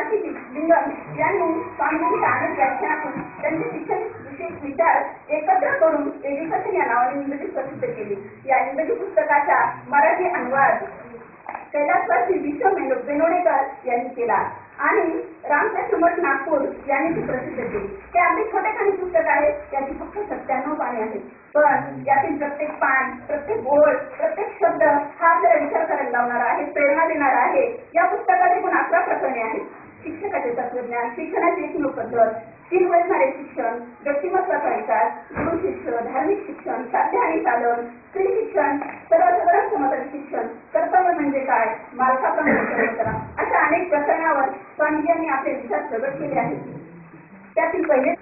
मानसी लिंगम यांनी स्वामींच्या अनेक व्याख्यानातून त्यांचे शिक्षण विषयक विचार एकत्र करून एज्युकेशन या नावाने इंग्रजी प्रसिद्ध केली. या इंग्रजी पुस्तकाचा मराठी अनुवाद कैलासवासी विश्व बेनोडेकर यांनी केला आणि रामकृष्ण मठ नागपूर यांनी ती प्रसिद्ध केली. हे अगदी छोटेखानी पुस्तक आहे. त्याची फक्त 97 पाने आहेत, पण यातील प्रत्येक पान, प्रत्येक ओळ, प्रत्येक शब्द हा आपल्याला विचार करायला लावणारा आहे, प्रेरणा देणारा आहे. या पुस्तकात एकूण 11 प्रकरणे आहेत. शिक्षकाचे तत्वज्ञान, शिक्षणाची एकूण पद्धत, 3 वैज्ञानिक शिक्षण, व्यक्तिमत्वाचा विकास, गुरु शिक्षण, धार्मिक शिक्षण, साध्य आणि साधन, स्त्री शिक्षण, सर्वसाधारण समाजाचे शिक्षण, कर्तव्य म्हणजे काय, मालकाप्रमाणे करा, अशा अनेक प्रकरणावर स्वामीजींनी आपले विचार प्रगट केले आहेत. त्यातील पहिले